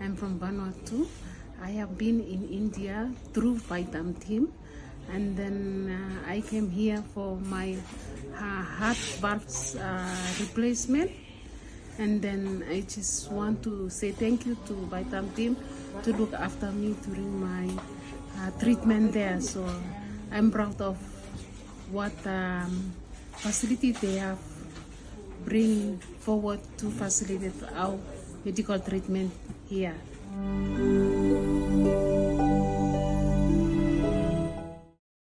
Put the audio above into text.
I'm from Vanuatu. I have been in India through Vaidam team, and then I came here for my heart valves replacement. And then I just want to say thank you to Vaidam team to look after me during my treatment there. So I'm proud of what facility they have bring forward to facilitate our medical treatment here.